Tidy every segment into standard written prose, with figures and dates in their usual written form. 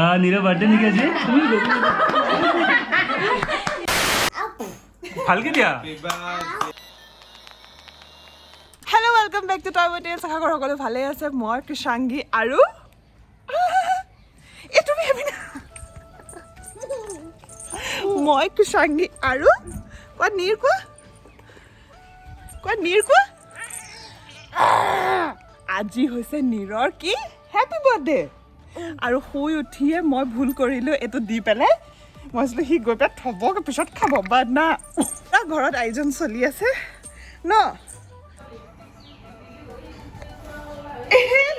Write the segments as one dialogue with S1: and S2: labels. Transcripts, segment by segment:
S1: नीरा birthday नहीं किया जी ভালকে দিয়া
S2: hello' welcome back to toimoitales আশা কৰোঁ সকলো ভালে আছে মই krishangi আৰু এইটো ভাবিনা মই krishangi আৰু কোৱা নীৰ কোৱা আজি হৈছে নীৰৰ কি হেপী বাৰ্থডে আৰু শুই উঠিয়ে মই ভুল কৰিলোঁ এইটো দি পেলাই মই ভাবিছিলোঁ সি গৈ পেলাই থ'ব পিছত খাব বা না ঘৰত আয়োজন চলি আছে ন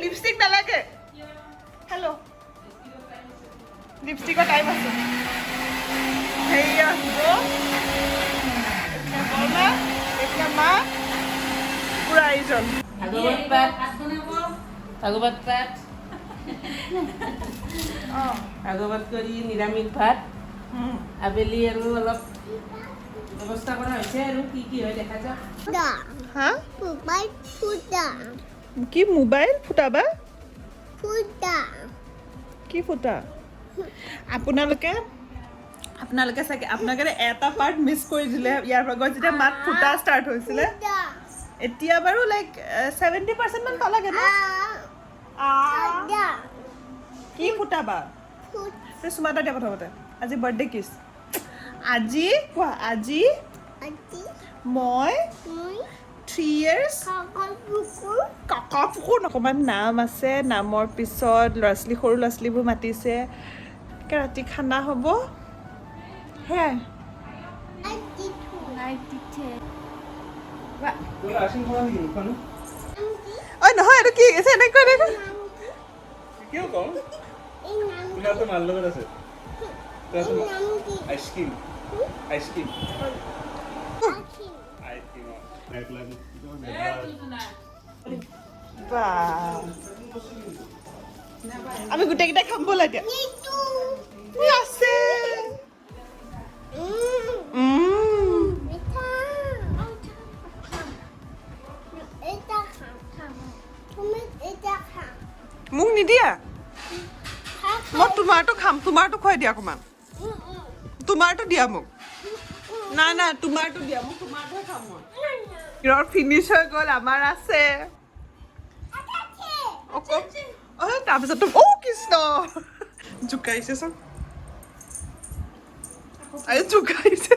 S2: লিপষ্টিক নালাগে হেল্ল' লিপষ্টিকৰ টাইম আছে সেয়া এতিয়া মা পুৰা আয়োজন
S3: ভাগৱত পাঠ ভাগৱত কৰি নিৰামিষ ভাত আবেলি আৰু অলপ ব্যৱস্থা কৰা হৈছে আৰু কি হয় দেখা যাওক
S2: হা
S4: মোবাইল ফুটা
S2: কি মোবাইল ফুটাবা
S4: ফুটা
S2: কি ফুটা আপোনালোকে চাগে আপোনালোকে এটা পাৰ্ট মিছ কৰি দিলে ইয়াৰ আগত যেতিয়া মাত ফুটা ষ্টাৰ্ট হৈছিলে এতিয়া বাৰু লাইক 70% মান পালাগে ন কি ফুটাবা চুমাটা দিয়া প্ৰথমতে আজি বাৰ্থডে কিছ আজি কোৱা আজি মই 3 years কাকা পুকুৰ অকণমান নাম আছে নামৰ পিছত সৰু ল'ৰা ছোৱালীবোৰ মাতিছে ৰাতি খানা হ'ব সেয়াই ঐ নহয় এইটো কি আছে এনেকুৱা
S1: কিয় কওঁ তোমাৰ তো মাল লগত আছে আইসক্রিম
S2: আমি গোটেইকেইটা খাম ব'লা এতিয়া আছে মোক নিদিয়া মই তোমাৰটো খাম তোমাৰটো খুৱাই দিয়া অকণমান তোমাৰটো দিয়া মোক নাই তোমাৰটো দিয়া মোক তোমাৰটোহে খাম মই হিৰৰ ফিনিছ হৈ গ'ল আমাৰ আছে তাৰপিছত কৃষ্ণ জোকাইছে চব জোকাইছে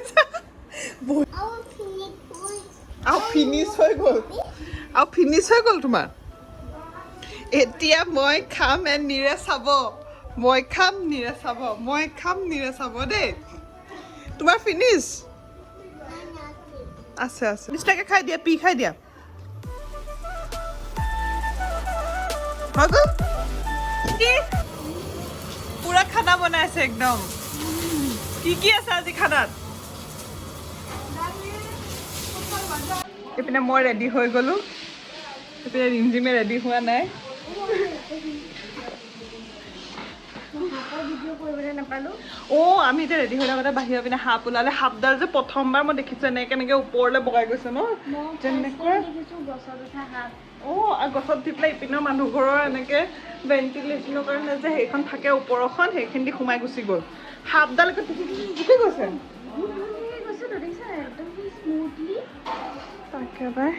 S2: আৰু ফিনিছ হৈ গ'ল তোমাৰ এতিয়া মই খাম নীৰে চাব নীৰে চাব দেই তোমাৰ ফিনিছ আছে নিচিনাকৈ খাই দিয়া খাই দিয়া হৈ গ'ল কি পুৰা খানা বনাইছে একদম কি আছে আজি খানাত এইপিনে মই ৰেডি হৈ গ'লোঁ এইপিনে ৰিমজিমে ৰেডি হোৱা নাই আমি এতিয়া ৰেডি হৈ থাকোঁতে বাহিৰৰ পিনে সাপ ওলালে সাপডাল যে প্ৰথমবাৰ মই দেখিছোঁ এনেকৈ ওপৰলৈ বগাই গৈছে ন যেনেকৈ আৰু গছত দি পেলাই ইপিনৰ মানুহ ঘৰৰ এনেকৈ ভেণ্টিলেশ্যনৰ কাৰণে যে সেইখন থাকে ওপৰখন সেইখিনি দি সোমাই গুচি গ'ল সাপডাল জুকি গৈছে তাকে বাই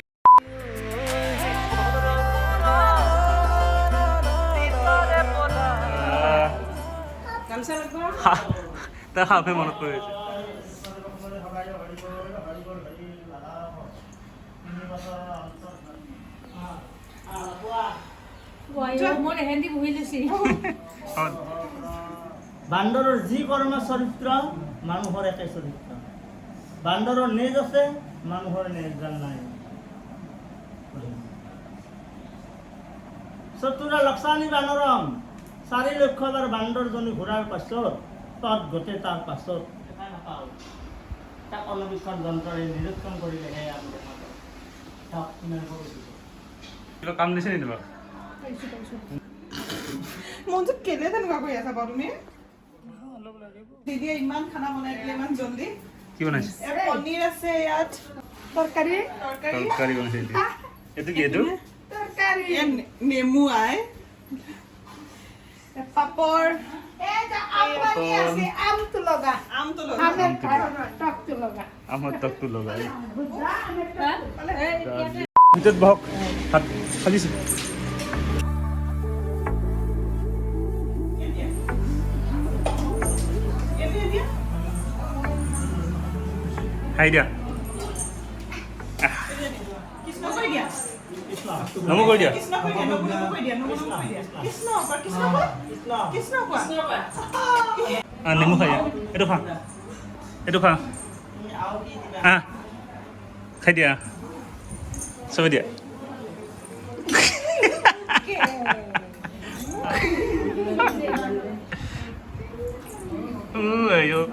S1: তাৰ সাপে মনত পৰিছে
S5: বান্দৰৰ যি কৰ্ম চৰিত্ৰ মানুহৰ একে চৰিত্ৰ বান্দৰৰ নেজ আছে মানুহৰ নেজডাল নাই চতুৰা লক্ষ্যানী বানৰম 4 লক্ষবাৰ বান্দৰজনী ঘূৰাৰ পাছত তত গোটেই তাৰ পাছত দেখা নাপাওঁ তাক অনবিশ্বাস যন্ত্ৰৰে নিৰীক্ষণ কৰিলেহে আমি দেখা পাওঁ
S1: কিবা কাম দিছে নি তোমাক
S2: মনটো কেলে তেনেকুৱা কৰি আছা বাৰু তুমি দিদিয়ে ইমান খানা বনাই দিলে ইমান জলদি
S1: কি বনাইছে
S2: পনীৰ আছে ইয়াত তৰকাৰী
S1: বনাইছে এইটো কি এইটো
S2: তৰকাৰী নেমু আই পাপড়
S3: আমটো লগা
S2: আমটো লৈ
S3: টকটো লগা
S1: আমৰ টকটো লগাই ভিতৰত বহক ভাত খালিছে খাই দিয়া
S2: কৃষ্ণ কৈ দিয়া
S1: নমো কৰি দিয়া
S2: কৃষ্ণ কৈ দিয়া নমো কৈ দিয়া নমো কৈ দিয়া কৃষ্ণ কোৱা কৃষ্ণ কোৱা
S1: নেমু খাই দিয়া এইটো খা খাই দিয়া চবে দিয়া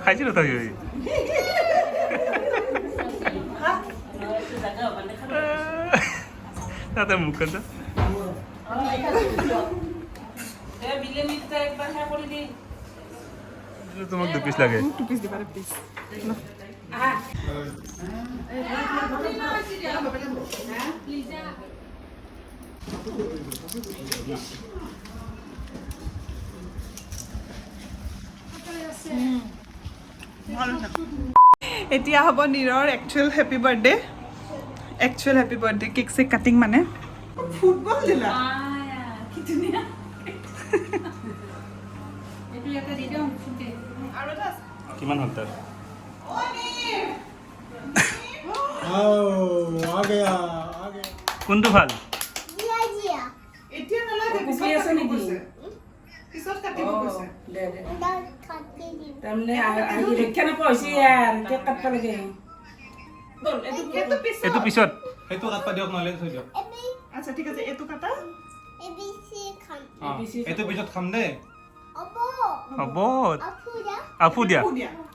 S1: খাইছিল তাই তাতে মুখ কাটা তোমাক 2 পিস লাগে
S2: 2 পিস দিবা প্লিজ এতিয়া হ'ব নীৰৰ একচুৱেল হেপী বাৰ্থডে কেক চেক কাটিং মানে ফুটবল দিলা
S1: কিমান হ'ল তাৰ কোনটো ভাল
S2: এতিয়া নালাগে পিছত কাটিব কৈছে
S3: তাৰমানে আহি ৰক্ষা নাপাইছে ইয়াৰ কেক কাটব লাগে
S1: এইটো পিছত সেইটো কাটবা দিয়ক নহ'লে থৈ দিয়ক
S2: আচ্ছা ঠিক আছে এইটো কাটা
S1: এইটো পিছত খাম দে হ'ব
S4: আপু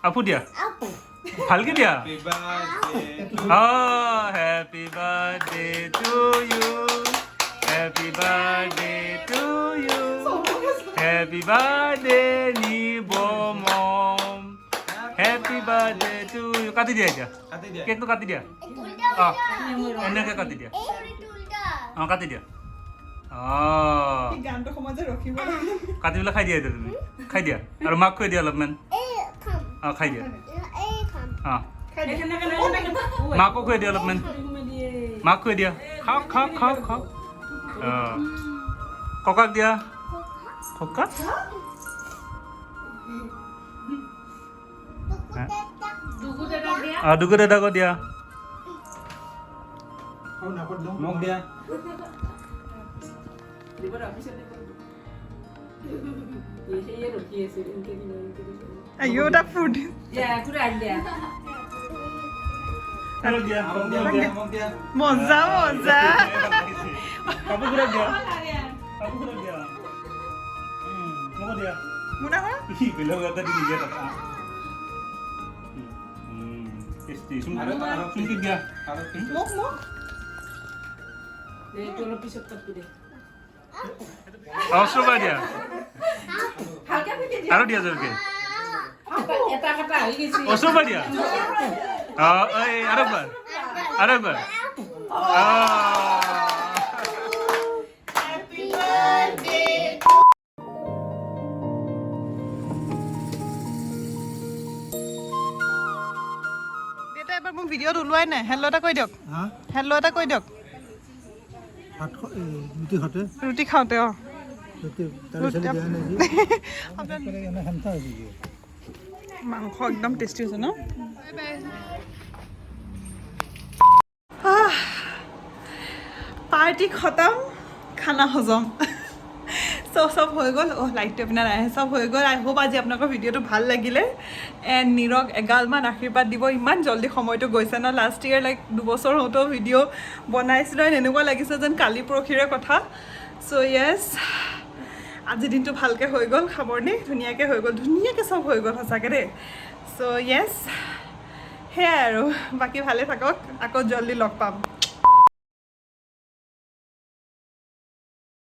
S1: আপু দিয়া ভালকে দিয়া happy birthday to you happy birthday to you happy birthday নিবমম হেপী বাৰ্থডে টু ইউ কাটি দিয়া এতিয়া কেকটো কাটি দিয়া এনেকৈ কাটি দিয়া কাটি দিয়া
S2: গানটো সময় যে ৰখিব
S1: কাটি পেলাই খাই দিয়া এতিয়া তুমি খাই দিয়া আৰু মাক খুৱাই দিয়া অলপমান খাই দিয়া মাকো খুৱাই দিয়া অলপমান মাক খুৱাই দিয়া খাওক ককাক দিয়া ককাক দুগু দাদাকো দিয়া মোক দিয়া
S2: আইও দা ফুড
S1: আৰু দিয়া মোক দিয়া
S2: মজা
S1: কাপোৰ ঘূৰাই দিয়া মোক দিয়া
S2: মুনা হয়
S1: বেলেগ এটা দি দিয়া তাত টেষ্টি চুমকি দিয়া
S2: মোক
S3: অলপ পিছত কাটবি দে
S1: অস্ত্ৰবা দিয়া আৰু দিয়া জলকে
S3: এটা কাটা হৈ গৈছে
S1: অস্ত্ৰবা দিয়া আৰু একবাৰ
S2: দেউতা এবাৰ মোক ভিডিঅ'ত ওলোৱাই নাই হেল্ল' এটা কৈ দিয়ক ৰুটি খাওঁতে মাংস একদম টেষ্টি হৈছে ন পাৰ্টি খতম খানা হজম চব হৈ গ'ল লাইটটো আপোনাৰ নাই চব হৈ গ'ল আই হোপ আজি আপোনালোকৰ ভিডিঅ'টো ভাল লাগিলে এণ্ড নীৰক এগালমান আশীৰ্বাদ দিব ইমান জল্দি সময়টো গৈছে ন লাষ্ট ইয়েৰ লাইক 2 বছৰ হওঁতেও ভিডিঅ' বনাইছিলোঁ এনেকুৱা লাগিছে যেন কালি পৰহিৰে কথা চ' য়েছ আজি দিনটো ভালকৈ হৈ গ'ল খাবৰনি ধুনীয়াকৈ হৈ গ'ল ধুনীয়াকৈ চব হৈ গ'ল সঁচাকৈ দেই চ' য়েছ সেয়াই আৰু বাকী ভালে থাকক আকৌ জল্দি লগ পাম